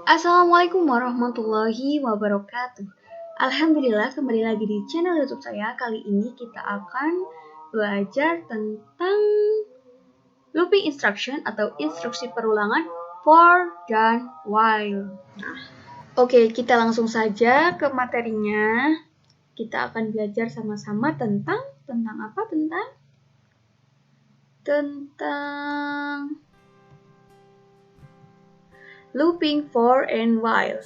Assalamualaikum warahmatullahi wabarakatuh. Alhamdulillah kembali lagi di channel YouTube saya. Kali ini kita akan belajar tentang looping instruction atau instruksi perulangan for dan while. Oke, kita langsung saja ke materinya. Kita akan belajar sama-sama tentang apa? Tentang looping for and while.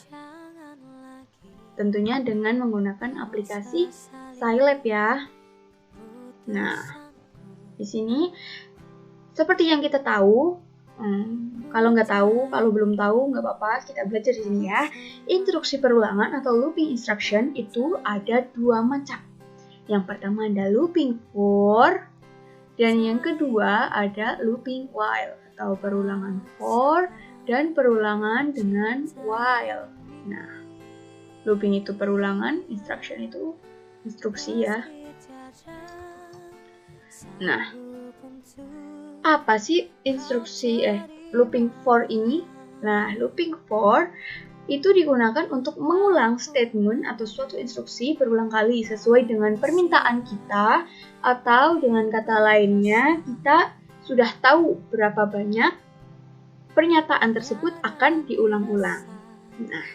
Tentunya dengan menggunakan aplikasi Scilab ya. Nah, di sini seperti yang kita tahu, kalau belum tahu nggak apa-apa, kita belajar di sini ya. Instruksi perulangan atau looping instruction itu ada dua macam. Yang pertama ada looping for, dan yang kedua ada looping while atau perulangan for dan perulangan dengan while. Nah, looping itu perulangan, instruction itu instruksi ya. Nah, apa sih looping for ini? Nah, looping for itu digunakan untuk mengulang statement atau suatu instruksi berulang kali sesuai dengan permintaan kita, atau dengan kata lainnya kita sudah tahu berapa banyak pernyataan tersebut akan diulang-ulang. Nah,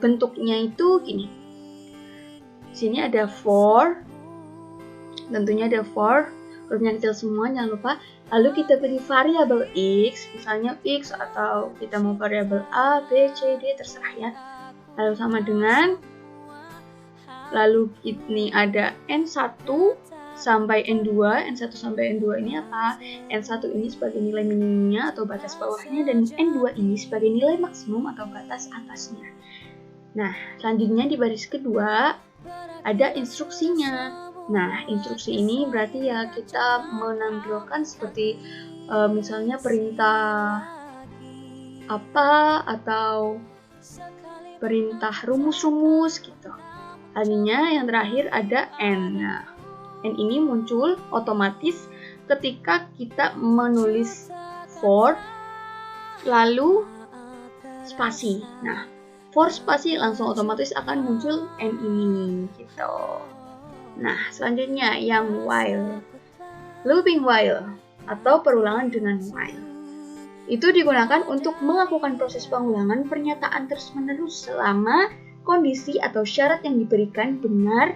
bentuknya itu gini. Sini ada for, tentunya ada for, hurufnya kecil semua, jangan lupa. Lalu kita beri variabel x, misalnya x, atau kita mau variabel a, b, c, d, terserah ya. Lalu sama dengan, lalu ini ada n1 sampai n2, n1 sampai n2 ini apa? n1 ini sebagai nilai minimumnya atau batas bawahnya, dan n2 ini sebagai nilai maksimum atau batas atasnya. Nah, selanjutnya di baris kedua ada instruksinya. Nah, instruksi ini berarti ya kita menampilkan seperti misalnya perintah apa atau perintah rumus-rumus gitu. Artinya yang terakhir ada n. Nah, n ini muncul otomatis ketika kita menulis for lalu spasi. Nah, for spasi langsung otomatis akan muncul n ini gitu. Nah, selanjutnya yang while. Looping while atau perulangan dengan while. Itu digunakan untuk melakukan proses pengulangan pernyataan terus-menerus selama kondisi atau syarat yang diberikan benar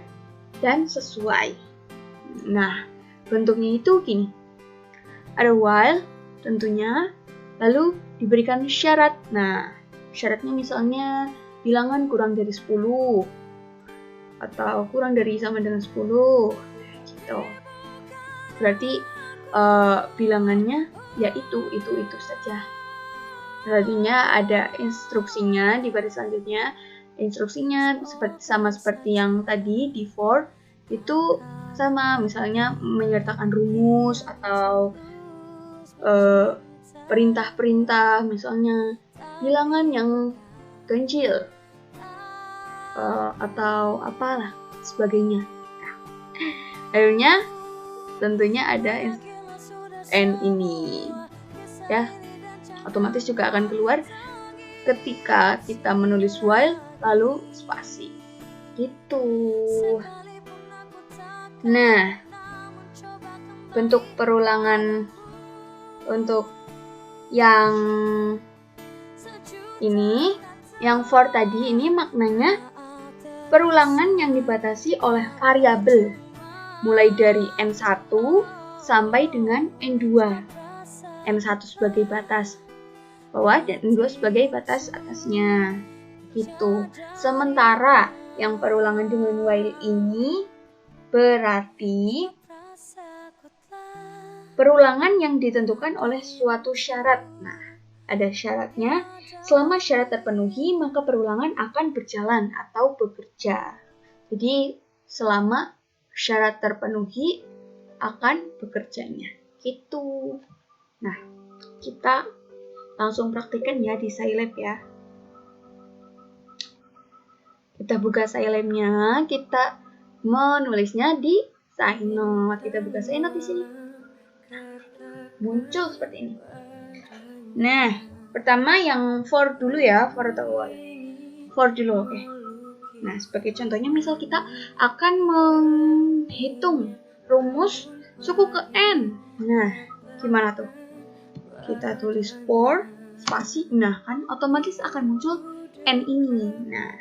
dan sesuai. Nah, bentuknya itu gini. Ada while tentunya, lalu diberikan syarat. Nah, syaratnya misalnya bilangan kurang dari 10 atau kurang dari sama dengan 10 gitu. Berarti bilangannya ya itu saja. Artinya ada instruksinya di baris selanjutnya. Instruksinya seperti yang tadi di for itu sama, misalnya menyertakan rumus atau perintah-perintah, misalnya bilangan yang ganjil atau apalah sebagainya. Akhirnya tentunya ada n ini ya, otomatis juga akan keluar ketika kita menulis while lalu spasi gitu. Nah, bentuk perulangan untuk yang ini, yang for tadi ini maknanya perulangan yang dibatasi oleh variabel mulai dari n1 sampai dengan n2. n1 sebagai batas bawah dan n2 sebagai batas atasnya gitu. Sementara yang perulangan dengan while ini berarti perulangan yang ditentukan oleh suatu syarat. Nah, ada syaratnya. Selama syarat terpenuhi, maka perulangan akan berjalan atau bekerja. Jadi, selama syarat terpenuhi akan bekerjanya. Gitu. Nah, kita langsung praktikkan ya di Scilab ya. Kita buka Scilab-nya, kita menulisnya di SciNote. Kita buka SciNote di sini. Muncul seperti ini. Nah, Pertama yang for dulu ya, for atau while. For dulu, oke. Nah, sebagai contohnya misal kita akan menghitung rumus suku ke N. Nah, gimana tuh? Kita tulis for, spasi, nah kan otomatis akan muncul N ini. Nah,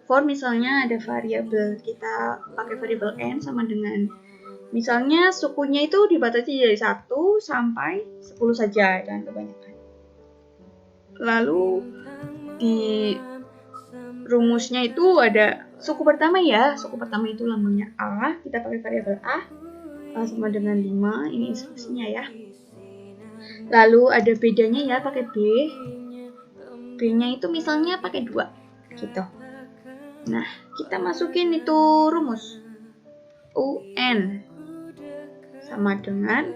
for misalnya ada variabel, kita pakai variabel N sama dengan misalnya sukunya itu dibatasi dari 1 sampai 10 saja, jangan kebanyakan. Lalu di rumusnya itu ada suku pertama ya, suku pertama itu lambangnya A, kita pakai variabel A sama dengan 5, ini instruksinya ya. Lalu ada bedanya ya, pakai B. B-nya itu misalnya pakai 2, gitu. Nah, kita masukin itu rumus. UN sama dengan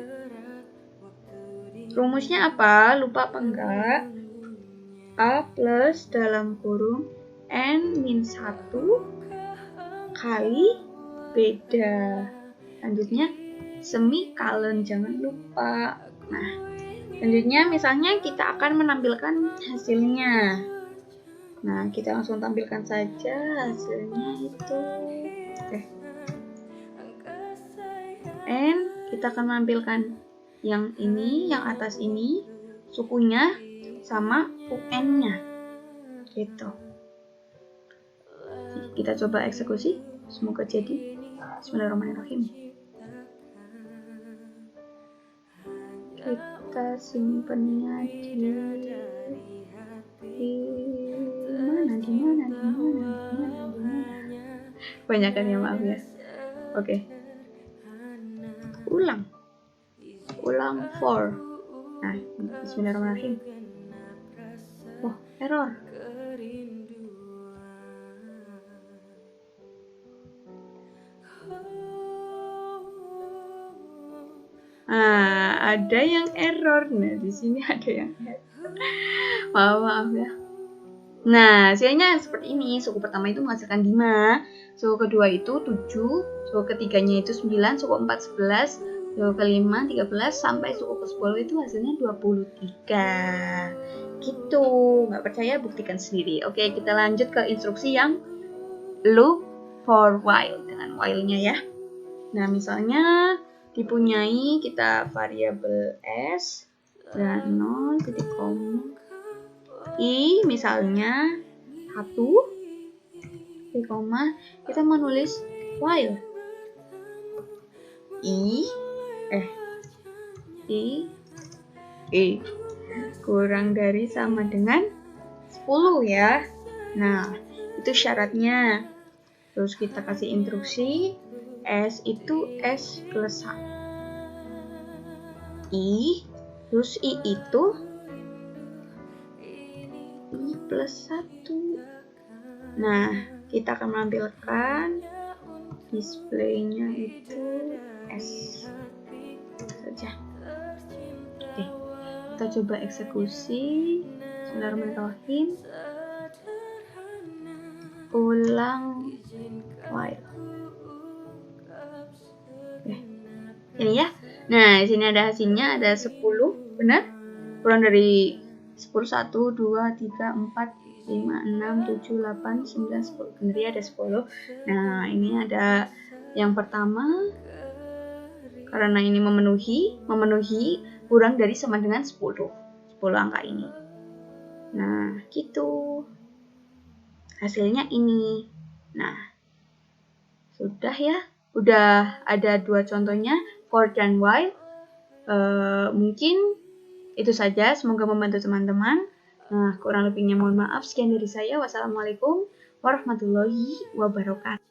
rumusnya apa? Lupa apa enggak? A plus dalam kurung N min 1 kali beda. Selanjutnya semikolon, jangan lupa. Nah, selanjutnya misalnya kita akan menampilkan hasilnya. Nah, kita langsung tampilkan saja hasilnya itu. Oke. N kita akan menampilkan yang ini, yang atas ini, sukunya sama UN-nya. Gitu. Kita coba eksekusi, semoga jadi. Bismillahirrahmanirrahim. Kita simpennya di mana? Banyakan ya, maaf ya. Oke. Ulang for. Nah, bismillahirrahmanirrahim. Oh, error. Nah, ada yang error. Nah, di sini ada yang error. Maaf ya. Nah, hasilnya seperti ini. Suku pertama itu menghasilkan 5, suku kedua itu 7, suku ketiganya itu 9, suku 4 11, suku kelima 13, sampai suku ke-10 itu hasilnya 23. Gitu. Nggak percaya, buktikan sendiri. Oke, kita lanjut ke instruksi yang loop for while dengan while-nya ya. Nah, misalnya dipunyai kita variabel S dan 0 titik koma I misalnya 1 titik koma, kita menulis while I kurang dari sama dengan 10 ya. Nah, itu syaratnya. Terus kita kasih instruksi S itu S plus 1 I, terus I itu I plus 1. Nah, kita akan menampilkan displaynya itu S saja. Oke, kita coba eksekusi. Bismillahirrahmanirrahim. Ulang while. Oke, ini ya. Nah, di sini ada hasilnya, ada 10, benar? Kurang dari 10, 1, 2, 3, 4, 5, 6, 7, 8, 9, 10. Benar ya, ada 10. Nah, ini ada yang pertama, karena ini memenuhi kurang dari sama dengan 10 angka ini. Nah, gitu. Hasilnya ini. Nah, sudah ya. Udah ada 2 contohnya, for dan while. Mungkin itu saja, semoga membantu teman-teman. Nah, kurang lebihnya mohon maaf. Sekian dari saya. Wassalamualaikum warahmatullahi wabarakatuh.